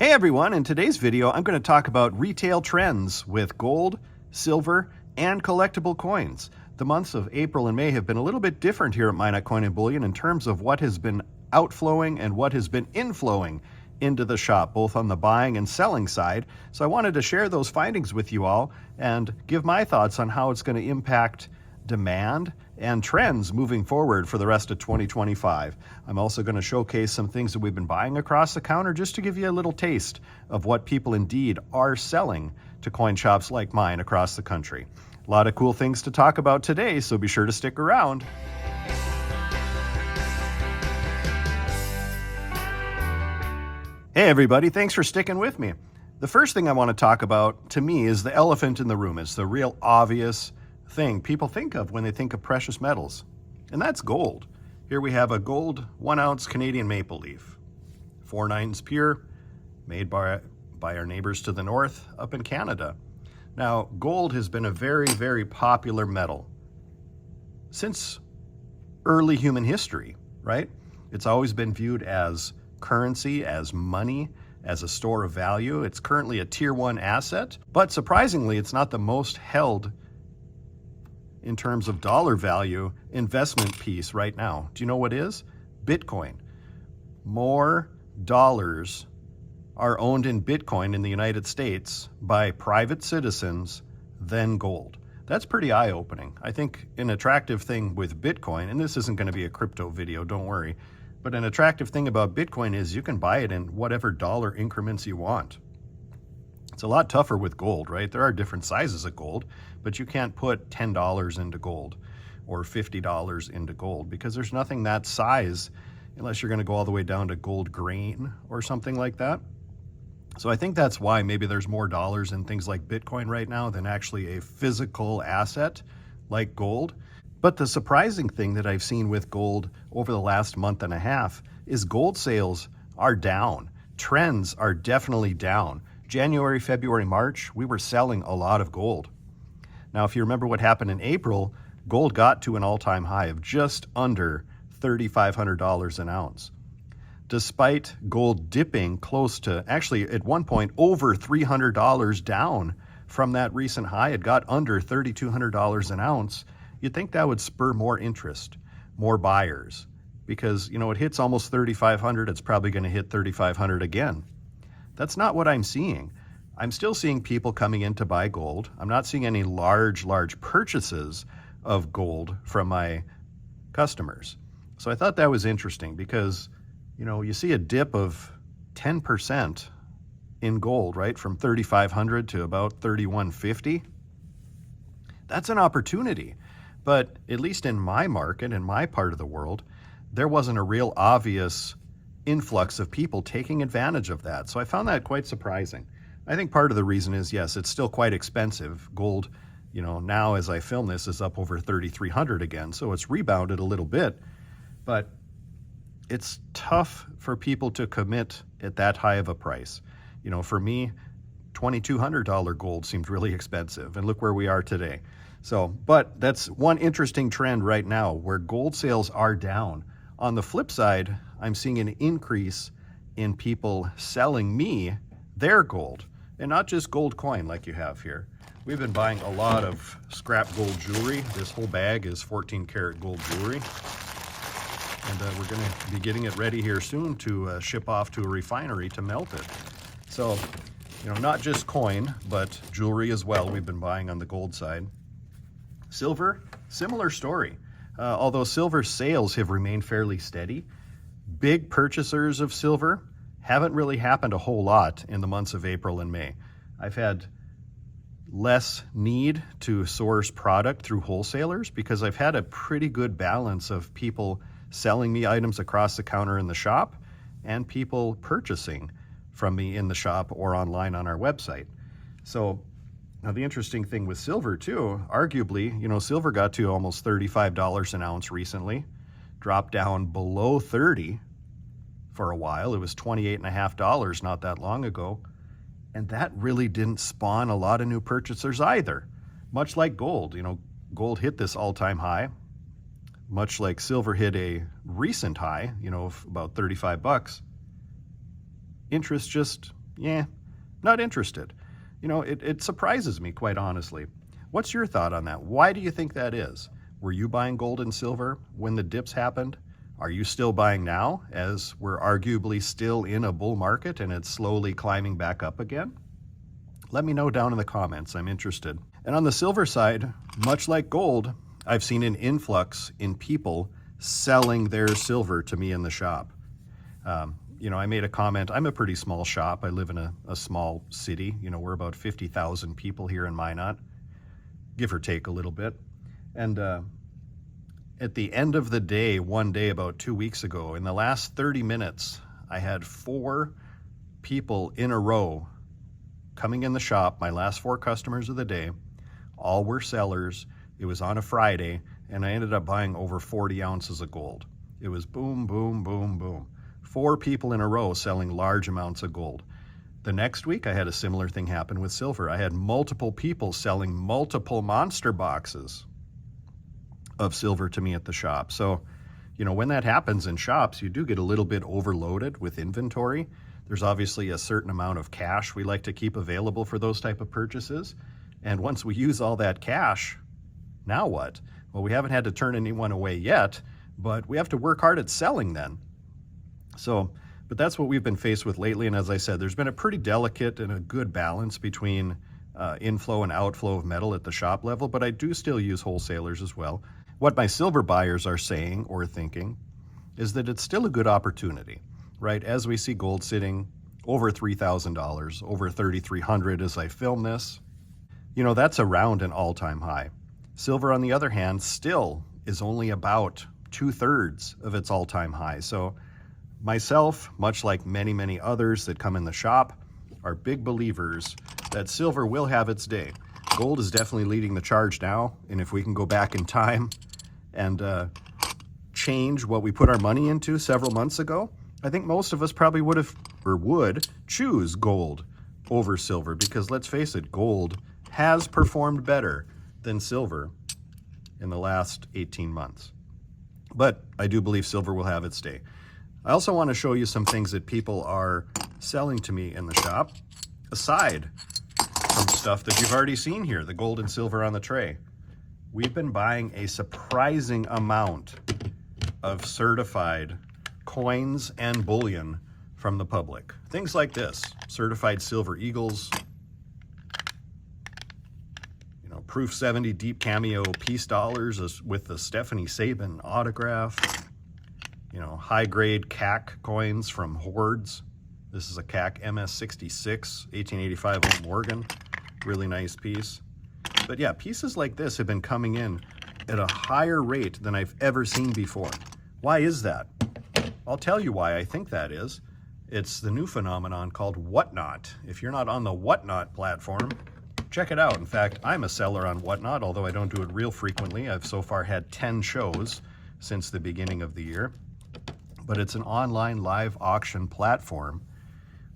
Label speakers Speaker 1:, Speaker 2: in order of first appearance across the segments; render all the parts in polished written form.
Speaker 1: Hey everyone, in today's video I'm going to talk about retail trends with gold, silver, and collectible coins. The months of April and May have been a little bit different here at Minot Coin Bullion in terms of what has been outflowing and what has been inflowing into the shop, both on the buying and selling side. So I wanted to share those findings with you all and give my thoughts on how it's going to impact demand and trends moving forward for the rest of 2025. I'm also going to showcase some things that we've been buying across the counter just to give you a little taste of what people indeed are selling to coin shops like mine across the country. A lot of cool things to talk about today, so be sure to stick around. Hey everybody, thanks for sticking with me. The first thing I want to talk about, to me, is the elephant in the room. It's the real obvious thing people think of when they think of precious metals, and that's gold. Here we have a gold 1 ounce Canadian maple leaf, 4/9 pure, made by our neighbors to the north up in Canada. Now, gold has been a very, very popular metal since early human history, right? It's always been viewed as currency, as money, as a store of value. It's currently a tier 1 asset, but surprisingly, it's not the most held in terms of dollar value investment piece right now. Do you know what is? Bitcoin. More dollars are owned in Bitcoin in the United States by private citizens than gold. That's pretty eye-opening. I think an attractive thing with Bitcoin, and this isn't going to be a crypto video, don't worry, but an attractive thing about Bitcoin is you can buy it in whatever dollar increments you want. It's a lot tougher with gold, right? There are different sizes of gold, but you can't put $10 into gold or $50 into gold because there's nothing that size unless you're going to go all the way down to gold grain or something like that. So I think that's why maybe there's more dollars in things like Bitcoin right now than actually a physical asset like gold. But the surprising thing that I've seen with gold over the last month and a half is gold sales are down. Trends are definitely down. January, February, March, we were selling a lot of gold. Now, if you remember what happened in April, gold got to an all-time high of just under $3,500 an ounce. Despite gold dipping close to, actually at one point, over $300 down from that recent high, it got under $3,200 an ounce. You'd think that would spur more interest, more buyers, because, you know, it hits almost 3,500, it's probably going to hit 3,500 again. That's not what I'm seeing. I'm still seeing people coming in to buy gold. I'm not seeing any large purchases of gold from my customers. So I thought that was interesting because, you know, you see a dip of 10% in gold, right? From 3,500 to about 3,150. That's an opportunity. But at least in my market, in my part of the world, there wasn't a real obvious influx of people taking advantage of that. So I found that quite surprising. I think part of the reason is, yes, it's still quite expensive. Gold, you know, now as I film this is up over 3,300 again. So it's rebounded a little bit, but it's tough for people to commit at that high of a price. You know, for me, $2,200 gold seemed really expensive, and look where we are today. So, but that's one interesting trend right now where gold sales are down. On the flip side, I'm seeing an increase in people selling me their gold, and not just gold coin like you have here. We've been buying a lot of scrap gold jewelry. This whole bag is 14 karat gold jewelry. And we're going to be getting it ready here soon to ship off to a refinery to melt it. So, you know, not just coin, but jewelry as well we've been buying on the gold side. Silver, similar story. Although silver sales have remained fairly steady, big purchasers of silver haven't really happened a whole lot in the months of April and May. I've had less need to source product through wholesalers because I've had a pretty good balance of people selling me items across the counter in the shop and people purchasing from me in the shop or online on our website. So now the interesting thing with silver too, arguably, you know, silver got to almost $35 an ounce recently, dropped down below 30 for a while. It was $28.50 not that long ago. And that really didn't spawn a lot of new purchasers either. Much like gold, you know, gold hit this all-time high, much like silver hit a recent high, you know, of about 35 bucks. Interest just Yeah, not interested. It surprises me, quite honestly. What's your thought on that? Why do you think that is? Were you buying gold and silver when the dips happened? Are you still buying now, as we're arguably still in a bull market and it's slowly climbing back up again? Let me know down in the comments. I'm interested. And on the silver side, much like gold, I've seen an influx in people selling their silver to me in the shop. I made a comment. I'm a pretty small shop. I live in a small city. We're about 50,000 people here in Minot, give or take a little bit. And at the end of the day, one day about 2 weeks ago, in the last 30 minutes, I had 4 people in a row coming in the shop, my last 4 customers of the day. All were sellers. It was on a Friday, and I ended up buying over 40 ounces of gold. It was boom, boom, boom, boom. 4 people in a row selling large amounts of gold. The next week, I had a similar thing happen with silver. I had multiple people selling multiple monster boxes of silver to me at the shop. So, when that happens in shops, you do get a little bit overloaded with inventory. There's obviously a certain amount of cash we like to keep available for those type of purchases. And once we use all that cash, now what? Well, we haven't had to turn anyone away yet, but we have to work hard at selling then. But that's what we've been faced with lately. And as I said, there's been a pretty delicate and a good balance between inflow and outflow of metal at the shop level, but I do still use wholesalers as well. What my silver buyers are saying or thinking is that it's still a good opportunity, right? As we see gold sitting over $3,000, over $3,300 as I film this, that's around an all-time high. Silver, on the other hand, still is only about 2/3 of its all-time high. So myself, much like many, many others that come in the shop, are big believers that silver will have its day. Gold is definitely leading the charge now, and if we can go back in time and change what we put our money into several months ago, I think most of us probably would choose gold over silver, because let's face it, gold has performed better than silver in the last 18 months. But I do believe silver will have its day. I also want to show you some things that people are selling to me in the shop, aside from stuff that you've already seen here, the gold and silver on the tray. We've been buying a surprising amount of certified coins and bullion from the public. Things like this, certified silver eagles, proof 70 deep cameo peace dollars with the Stephanie Sabin autograph, high grade CAC coins from Hordes. This is a CAC MS66, 1885 Old Morgan, really nice piece. But yeah, pieces like this have been coming in at a higher rate than I've ever seen before. Why is that? I'll tell you why I think that is. It's the new phenomenon called Whatnot. If you're not on the Whatnot platform, check it out. In fact, I'm a seller on Whatnot, although I don't do it real frequently. I've so far had 10 shows since the beginning of the year. But it's an online live auction platform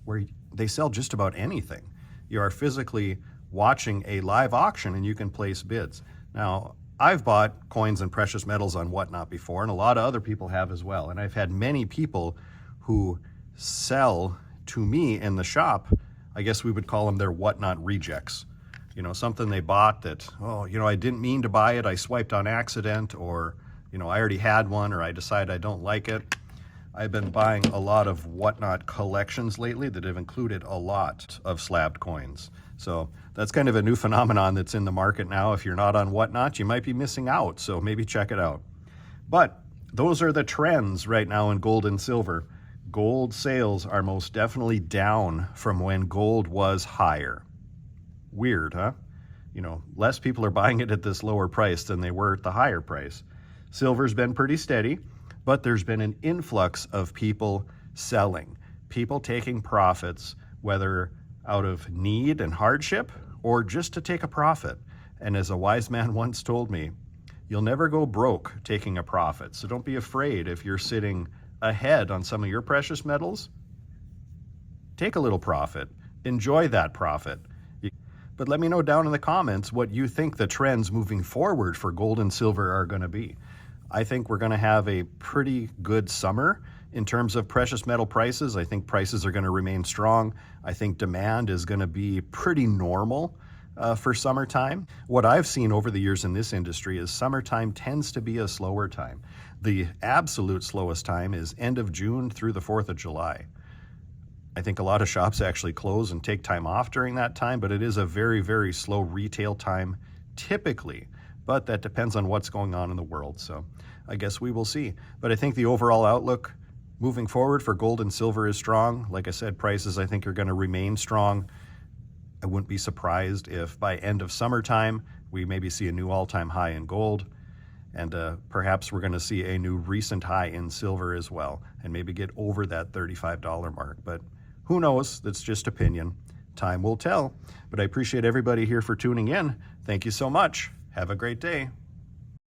Speaker 1: where they sell just about anything. You are physically watching a live auction and you can place bids. Now, I've bought coins and precious metals on Whatnot before, and a lot of other people have as well. And I've had many people who sell to me in the shop. I guess we would call them their Whatnot rejects. Something they bought that, I didn't mean to buy it, I swiped on accident, or, I already had one, or I decided I don't like it. I've been buying a lot of Whatnot collections lately that have included a lot of slabbed coins. So that's kind of a new phenomenon that's in the market now. If you're not on Whatnot, you might be missing out, so maybe check it out. But those are the trends right now in gold and silver. Gold sales are most definitely down from when gold was higher. Weird, huh? Less people are buying it at this lower price than they were at the higher price. Silver's been pretty steady, but there's been an influx of people selling, people taking profits, whether out of need and hardship or just to take a profit. And as a wise man once told me, you'll never go broke taking a profit. So don't be afraid if you're sitting ahead on some of your precious metals. Take a little profit. Enjoy that profit. But let me know down in the comments what you think the trends moving forward for gold and silver are going to be. I think we're going to have a pretty good summer In terms of precious metal prices, I think prices are going to remain strong. I think demand is going to be pretty normal for summertime. What I've seen over the years in this industry is summertime tends to be a slower time. The absolute slowest time is end of June through the 4th of July. I think a lot of shops actually close and take time off during that time, but it is a very, very slow retail time typically. But that depends on what's going on in the world. So I guess we will see. But I think the overall outlook moving forward for gold and silver is strong. Like I said, prices I think are going to remain strong. I wouldn't be surprised if by end of summertime, we maybe see a new all-time high in gold. And perhaps we're going to see a new recent high in silver as well, and maybe get over that $35 mark. But who knows? That's just opinion. Time will tell. But I appreciate everybody here for tuning in. Thank you so much. Have a great day.